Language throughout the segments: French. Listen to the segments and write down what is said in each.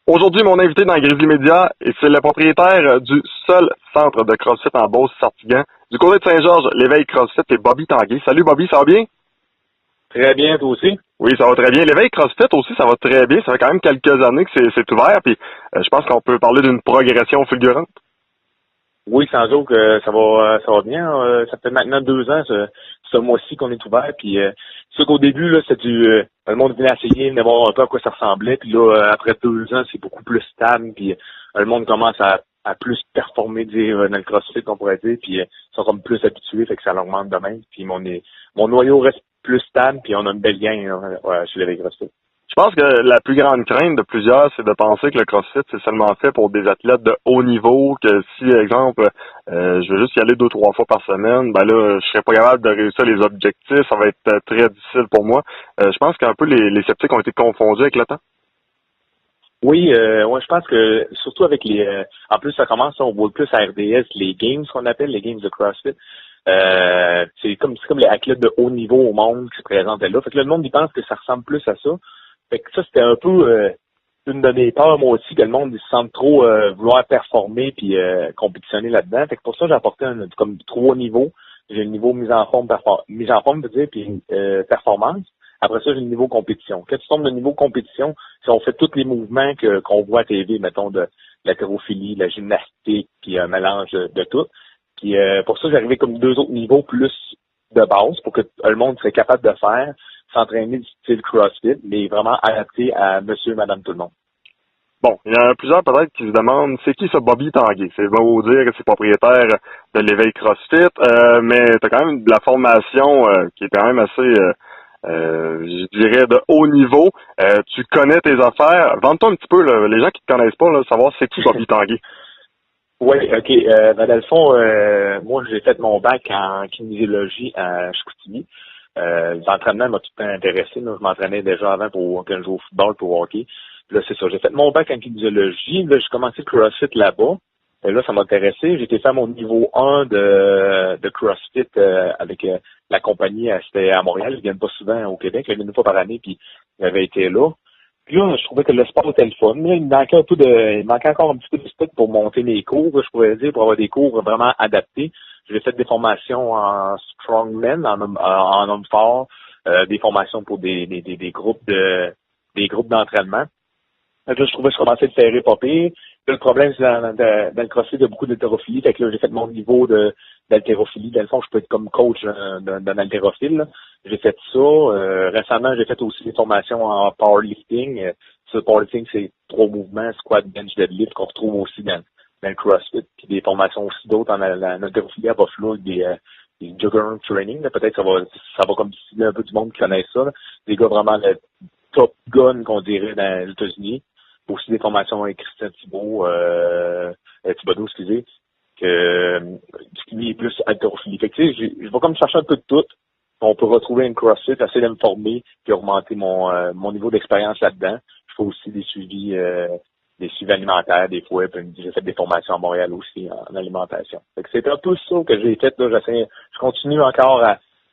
Aujourd'hui, mon invité dans Grizzly Media, et c'est le propriétaire du seul centre de CrossFit en Beauce-Sartiguan. Du côté de Saint-Georges, l'éveil CrossFit, c'est Bobby Tanguay. Salut Bobby, ça va bien? Très bien, toi aussi? Oui, ça va très bien. L'éveil CrossFit aussi, ça va très bien. Ça fait quand même quelques années que c'est ouvert, puis je pense qu'on peut parler d'une progression fulgurante. Oui, sans doute que ça va bien. Ça fait maintenant 2 ans, ce mois-ci qu'on est ouvert. Puis c'est sûr qu'au début, là, c'est le monde venait essayer, venait voir un peu à quoi ça ressemblait. Puis là, après 2 ans, c'est beaucoup plus stable. Puis le monde commence à plus performer dans le CrossFit, on pourrait dire. Puis ils sont comme plus habitués, fait que ça augmente de même. Puis mon noyau reste plus stable, puis on a une belle gang chez l'éveil CrossFit. Je pense que la plus grande crainte de plusieurs, c'est de penser que le CrossFit, c'est seulement fait pour des athlètes de haut niveau, que si, exemple, je veux juste y aller 2-3 fois par semaine, ben là, je serais pas capable de réussir les objectifs, ça va être très difficile pour moi. Je pense qu'un peu les sceptiques ont été confondus avec le temps. Oui, ouais, je pense que surtout avec en plus ça commence, on voit plus à RDS, les games qu'on appelle, les games de CrossFit. C'est comme les athlètes de haut niveau au monde qui se présentaient là. Fait que là, le monde il pense que ça ressemble plus à ça. Fait que ça, c'était un peu une de mes peurs, moi aussi, que le monde il se sente trop vouloir performer puis compétitionner là-dedans. Fait que pour ça, j'ai apporté comme 3 niveaux. J'ai le niveau mise en forme, veut dire, puis performance. Après ça, j'ai le niveau compétition. Quand tu tombes dans le niveau compétition, si on fait tous les mouvements qu'on voit à TV, mettons de l'haltérophilie, la gymnastique, puis un mélange de tout. Puis pour ça, j'ai arrivé comme 2 autres niveaux plus de base pour que le monde serait capable de faire, s'entraîner du style CrossFit, mais vraiment adapté à monsieur, madame, tout le monde. Bon, il y en a plusieurs peut-être qui se demandent c'est qui ce Bobby Tanguay? C'est beau dire que c'est propriétaire de l'éveil CrossFit, mais tu as quand même de la formation qui est quand même assez je dirais de haut niveau. Tu connais tes affaires. Vends-toi un petit peu, là, les gens qui te connaissent pas, là, savoir c'est qui Bobby Tanguay. Oui, OK. Dans le fond, moi, j'ai fait mon bac en kinésiologie à Chicoutimi. L'entraînement m'a tout le temps intéressé. Là. Je m'entraînais déjà avant pour quand je joue au football, pour hockey. Puis là, c'est ça. J'ai fait mon bac en kinésiologie. Là, j'ai commencé le CrossFit là-bas. Et là, ça m'a intéressé. J'ai été faire mon niveau 1 de CrossFit avec la compagnie. C'était à Montréal. Ils viennent pas souvent au Québec. Ils viennent une fois par année, puis j'avais été là. Puis là, je trouvais que le sport était le fun. Là, il manquait encore un petit peu de stock pour monter mes cours, je pourrais dire, pour avoir des cours vraiment adaptés. J'ai fait des formations en strongman, en homme fort, des formations pour des groupes d'entraînement. Donc là, je trouvais que je commençais à faire pas pire. Là, le problème, c'est dans le CrossFit, il y a beaucoup d'haltérophilie. Fait que là, j'ai fait mon niveau d'haltérophilie. Dans le fond, je peux être comme coach d'un haltérophile. Là. J'ai fait ça. Récemment, j'ai fait aussi des formations en powerlifting. Ce powerlifting, c'est 3 mouvements, squat, bench, deadlift, qu'on retrouve aussi dans le CrossFit. Puis des formations aussi d'autres en haltérophilie à Buffalo, avec des juggernaut training. Là. Peut-être que ça va comme cibler un peu du monde qui connaît ça. Là. Des gars vraiment le top gun qu'on dirait dans les États-Unis. Aussi des formations avec Christian Thibodeau, excusez, qui lui est plus haltérophilie. Fait que tu sais, je vais comme chercher un peu de tout. On peut retrouver une CrossFit, essayer de me former, puis augmenter mon niveau d'expérience là-dedans. Je fais aussi des suivis alimentaires des fois, puis j'ai fait des formations à Montréal aussi en alimentation. Fait que c'est un peu ça que j'ai fait, là. Je continue encore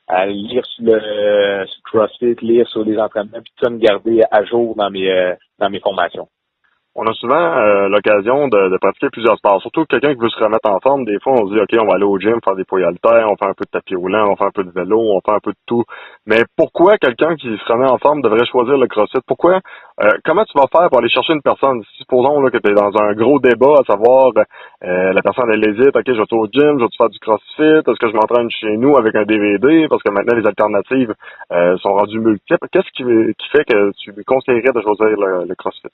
à lire sur le CrossFit, lire sur les entraînements, puis tout ça me garder à jour dans mes formations. On a souvent l'occasion de pratiquer plusieurs sports. Surtout quelqu'un qui veut se remettre en forme, des fois on se dit OK, on va aller au gym, faire des poids haltères, on fait un peu de tapis roulant, on fait un peu de vélo, on fait un peu de tout. Mais pourquoi quelqu'un qui se remet en forme devrait choisir le CrossFit? Pourquoi comment tu vas faire pour aller chercher une personne? Supposons là, que tu es dans un gros débat à savoir la personne elle hésite, OK, je vais au gym, je vais faire du CrossFit, est-ce que je m'entraîne chez nous avec un DVD? Parce que maintenant les alternatives sont rendues multiples. Qu'est-ce qui fait que tu conseillerais de choisir le CrossFit?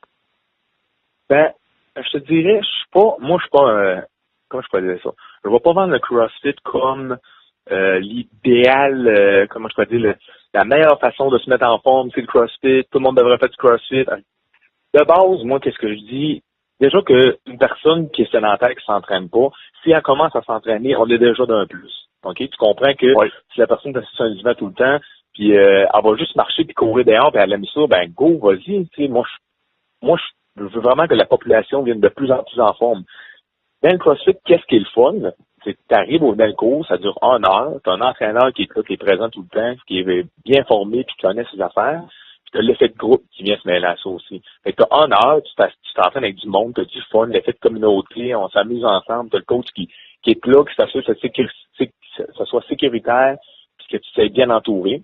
Ben, je te dirais, je suis pas comment je peux dire ça? Je vais pas vendre le CrossFit comme l'idéal, comment je peux dire, la meilleure façon de se mettre en forme, c'est le CrossFit, tout le monde devrait faire du CrossFit. De base, moi, qu'est-ce que je dis? Déjà qu'une personne qui est sédentaire, qui s'entraîne pas, si elle commence à s'entraîner, on est déjà d'un plus. OK? Tu comprends que si la personne est assise sur un divan tout le temps, puis elle va juste marcher puis courir dehors, puis elle aime ça, ben go, vas-y. Tu sais, je veux vraiment que la population vienne de plus en plus en forme. Dans le CrossFit, qu'est-ce qui est le fun? C'est que tu arrives dans le cours, ça dure 1 heure, tu as un entraîneur qui est là, qui est présent tout le temps, qui est bien formé puis qui connaît ses affaires. Puis t'as l'effet de groupe qui vient se mêler à ça aussi. Fait que t'as 1 heure, tu t'entraînes avec du monde, t'as du fun, l'effet de communauté, on s'amuse ensemble, t'as le coach qui est là, qui s'assure que ça soit sécuritaire, puis que tu sois bien entouré.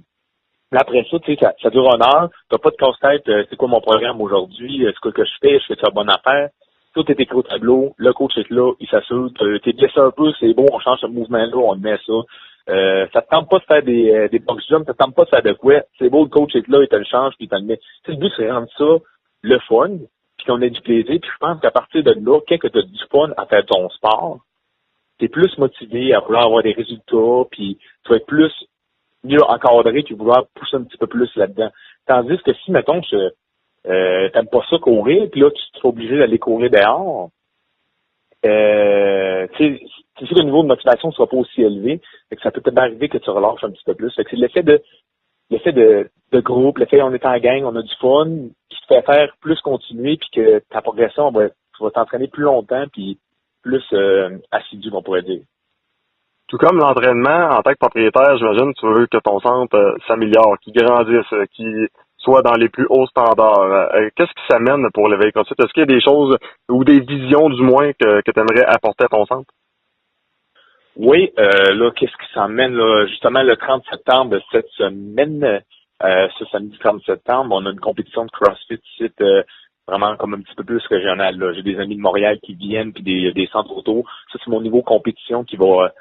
Puis après ça, tu sais, ça dure 1 heure, t'as pas de casse-tête, c'est quoi mon programme aujourd'hui, c'est quoi que je fais la bonne affaire. Tout est écrit au tableau, le coach est là, il s'assure, t'es blessé un peu, c'est bon, on change ce mouvement-là, on met ça. Ça te tente pas de faire des box jumps, ça te tente pas de faire de quoi. C'est beau, le coach est là, il te le change, puis il te le met. Tu sais, le but, c'est rendre ça le fun, puis qu'on ait du plaisir. Puis je pense qu'à partir de là, quand tu as du fun à faire ton sport, tu es plus motivé à vouloir avoir des résultats, puis tu vas être plus mieux encadré, tu vas vouloir pousser un petit peu plus là-dedans. Tandis que si, mettons, t'aimes pas ça courir, puis là, tu seras obligé d'aller courir dehors, c'est sûr que le niveau de motivation ne sera pas aussi élevé, fait que ça peut peut-être arriver que tu relâches un petit peu plus. Fait que c'est l'effet de groupe, l'effet on est en gang, on a du fun, qui te fait faire plus continuer, puis que ta progression, tu vas t'entraîner plus longtemps, puis plus assidu, on pourrait dire. Tout comme l'entraînement, en tant que propriétaire, j'imagine, tu veux que ton centre s'améliore, qu'il grandisse, qu'il soit dans les plus hauts standards. Qu'est-ce qui s'amène pour l'éveil CrossFit? Est-ce qu'il y a des choses ou des visions, du moins, que tu aimerais apporter à ton centre? Oui, là, qu'est-ce qui s'emmène, là? Justement, le 30 septembre de cette semaine, ce samedi 30 septembre, on a une compétition de CrossFit site vraiment comme un petit peu plus régional. Là. J'ai des amis de Montréal qui viennent, puis des centres autour. Ça, c'est mon niveau compétition qui va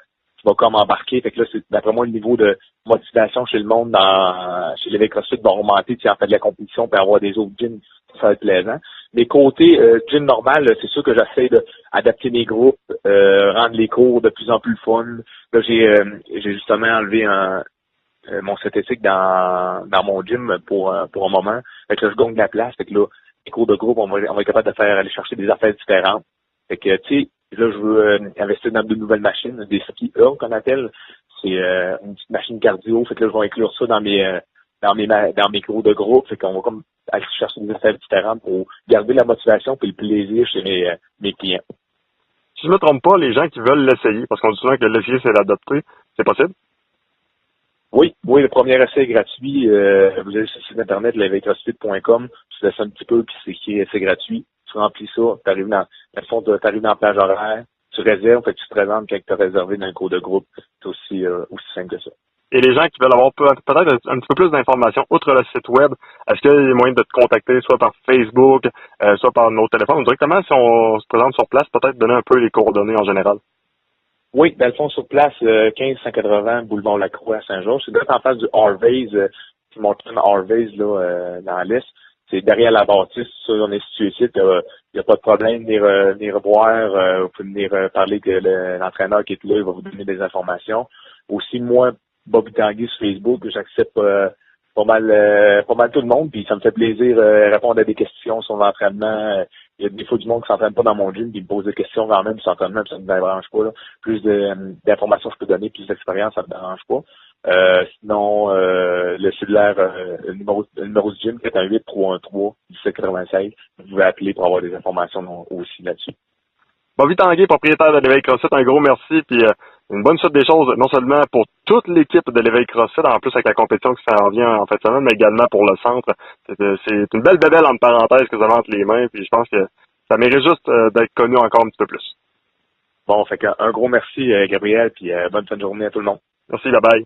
comme embarquer. Fait que là, c'est d'après moi le niveau de motivation chez le monde chez les CrossFit va augmenter, tu sais, en fait de la compétition, puis avoir des autres gyms, ça va être plaisant. Mais côté gym normal, c'est sûr que j'essaie d'adapter mes groupes, rendre les cours de plus en plus fun. Là, j'ai justement enlevé mon synthétique dans mon gym pour un moment. Fait que là, je gagne de la place. Fait que là, les cours de groupe, on va être capable de aller chercher des affaires différentes. Fait que, tu sais, là, je veux investir dans de nouvelles machines, des ski Hurl qu'on appelle. C'est une petite machine cardio. Fait que là, je vais inclure ça dans mes cours de groupe. Fait qu'on va comme aller chercher des affaires différentes pour garder la motivation et le plaisir chez mes clients. Si je me trompe pas, les gens qui veulent l'essayer, parce qu'on dit souvent que l'essayer, c'est l'adopter, c'est possible? Oui, le premier essai est gratuit. Vous allez sur le site internet, l'éveilcrossfit.com, tu laisses un petit peu, puis c'est gratuit. Tu remplis ça, t'arrives dans la plage horaire, tu réserves, fait que tu te présentes quand tu as réservé dans un cours de groupe. C'est aussi simple que ça. Et les gens qui veulent avoir peut-être un petit peu plus d'informations, outre le site web, est-ce qu'il y a moyen de te contacter, soit par Facebook, soit par nos téléphones, ou directement, si on se présente sur place, peut-être donner un peu les coordonnées en général? Oui, dans le fond, sur place, 1580 Boulevard Lacroix à Saint-Georges. C'est d'être en face du Harvey's, qui montre Harvey's là, dans l'Est. C'est derrière la bâtisse, ça, on est situé ici. Il n'y a pas de problème, venir voir, vous pouvez venir parler que l'entraîneur qui est là, il va vous donner des informations. Aussi, moi, Bobby Tanguy sur Facebook, j'accepte pas mal tout le monde, puis ça me fait plaisir répondre à des questions sur l'entraînement. Il y a des fois du monde qui s'entraîne pas dans mon gym, puis il me pose des questions quand même, puis s'entraînement, puis ça me dérange pas. Là. Plus d'informations que je peux donner, plus d'expérience, ça me dérange pas. Sinon, le cellulaire, le numéro du gym, 418-313-1796. Vous pouvez appeler pour avoir des informations aussi là-dessus. Bobby Tanguay, propriétaire de l'Éveil CrossFit, un gros merci, puis une bonne suite des choses, non seulement pour toute l'équipe de l'Éveil CrossFit, en plus avec la compétition qui s'en vient en fin de semaine, mais également pour le centre. C'est une belle bébelle entre parenthèses que vous avez entre les mains, puis je pense que ça mérite juste d'être connu encore un petit peu plus. Bon, fait qu'un gros merci, Gabriel, puis bonne fin de journée à tout le monde. Merci, bye bye.